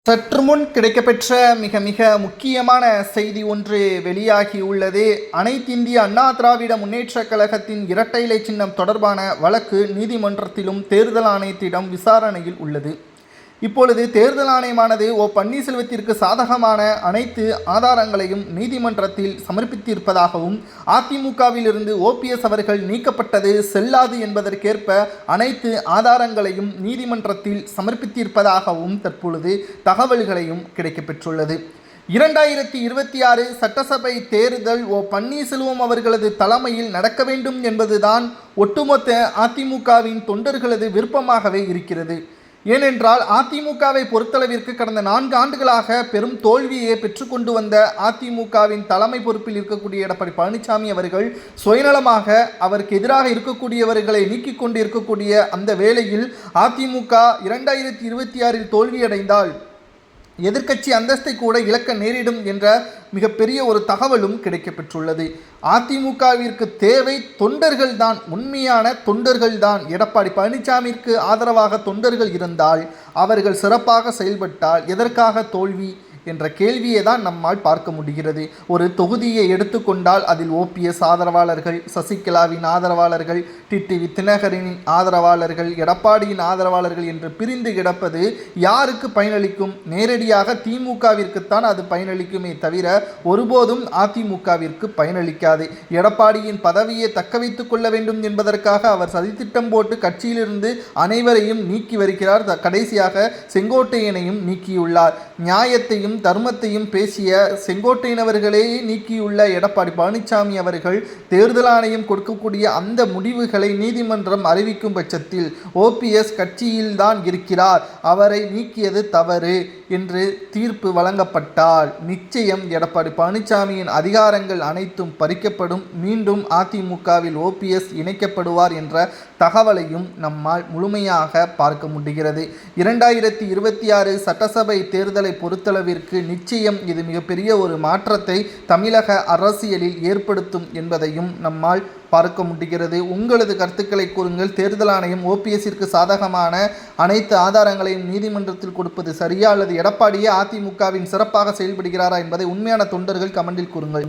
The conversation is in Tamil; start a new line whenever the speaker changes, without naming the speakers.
சற்று முன் கிடைக்கப்பெற்ற மிக மிக முக்கியமான செய்தி ஒன்று வெளியாகியுள்ளது. அனைத்திந்திய அண்ணா திராவிட முன்னேற்றக் கழகத்தின் இரட்டை இலை சின்னம் தொடர்பான வழக்கு நீதிமன்றத்திலும் தேர்தல் ஆணையத்திடம் விசாரணையில் உள்ளது. இப்பொழுது தேர்தல் ஆணையமானது பன்னீர்செல்வத்திற்கு சாதகமான அனைத்து ஆதாரங்களையும் நீதிமன்றத்தில் சமர்ப்பித்திருப்பதாகவும், அதிமுகவிலிருந்து ஓபிஎஸ் அவர்கள் நீக்கப்பட்டது செல்லாது என்பதற்கேற்ப அனைத்து ஆதாரங்களையும் நீதிமன்றத்தில் சமர்ப்பித்திருப்பதாகவும் தற்பொழுது தகவல்களையும் கிடைக்கப்பெற்றுள்ளது. 2026 சட்டசபை தேர்தல் பன்னீர்செல்வம் அவர்களது தலைமையில் நடக்க வேண்டும் என்பதுதான் ஒட்டுமொத்த அதிமுகவின் தொண்டர்களது விருப்பமாகவே இருக்கிறது. ஏனென்றால் அதிமுகவை பொறுத்தளவிற்கு கடந்த 4 ஆண்டுகளாக பெரும் தோல்வியை பெற்றுக்கொண்டு வந்த அதிமுகவின் தலைமை பொறுப்பில் இருக்கக்கூடிய எடப்பாடி பழனிசாமி அவர்கள் சுயநலமாக அவருக்கு எதிராக இருக்கக்கூடியவர்களை நீக்கிக் கொண்டு இருக்கக்கூடிய அந்த வேளையில் அதிமுக 2026 தோல்வியடைந்தால் எதிர்க்கட்சி அந்தஸ்தை கூட இழக்க நேரிடும் என்ற மிகப்பெரிய ஒரு தகவலும் கிடைக்கப்பெற்றுள்ளது. அதிமுகவிற்கு தேவை தொண்டர்கள்தான், உண்மையான தொண்டர்கள்தான். எடப்பாடி பழனிசாமிக்கு ஆதரவாக தொண்டர்கள் இருந்தால், அவர்கள் சிறப்பாக செயல்பட்டால் எதற்காக தோல்வி என்ற கேள்வியை தான் நம்மால் பார்க்க முடிகிறது. ஒரு தொகுதியை எடுத்துக்கொண்டால் அதில் ஓபிஎஸ் ஆதரவாளர்கள், சசிகலாவின் ஆதரவாளர்கள், டிடிவி தினகரனின் ஆதரவாளர்கள், எடப்பாடியின் ஆதரவாளர்கள் என்று பிரிந்து கிடப்பது யாருக்கு பயனளிக்கும்? நேரடியாக திமுகவிற்குத்தான் அது பயனளிக்குமே தவிர ஒருபோதும் அதிமுகவிற்கு பயனளிக்காது. எடப்பாடியின் பதவியை தக்க வைத்துக் கொள்ள வேண்டும் என்பதற்காக அவர் சதித்திட்டம் போட்டு கட்சியிலிருந்து அனைவரையும் நீக்கி வருகிறார். கடைசியாக செங்கோட்டையனையும் நீக்கியுள்ளார். நியாயத்தையும் தர்மத்தையும் பேசிய செங்கோட்டையினவர்களே நீக்கியுள்ள எடப்பாடி பழனிசாமி அவர்கள் தேர்தல் ஆணையம் கொடுக்கக்கூடிய அந்த முடிவுகளை நீதிமன்றம் அறிவிக்கும் பட்சத்தில் ஓபிஎஸ் கட்சியில்தான் இருக்கிறார், அவரை நீக்கியது தவறு என்று தீர்ப்பு வழங்கப்பட்டால் நிச்சயம் எடப்பாடி பழனிசாமியின் அதிகாரங்கள் அனைத்தும் பறிக்கப்படும். மீண்டும் அதிமுகவில் ஓபிஎஸ் இணைக்கப்படுவார் என்ற தகவலையும் நம்மால் முழுமையாக பார்க்க முடிகிறது. 2026 சட்டசபை தேர்தலை பொறுத்தளவிற்கு நிச்சயம் இது மிகப்பெரிய ஒரு மாற்றத்தை தமிழக அரசியலில் ஏற்படுத்தும் என்பதையும் நம்மால் பார்க்க முடிகிறது. உங்களது கருத்துக்களை கூறுங்கள். தேர்தல் ஆணையம் ஓபிஎஸ்ஸிற்கு சாதகமான அனைத்து ஆதாரங்களையும் நீதிமன்றத்தில் கொடுப்பது சரியா, அல்லது எடப்பாடியே அதிமுகவின் சிறப்பாக செயல்படுகிறாரா என்பதை உண்மையான தொண்டர்கள் கமெண்டில் கூறுங்கள்.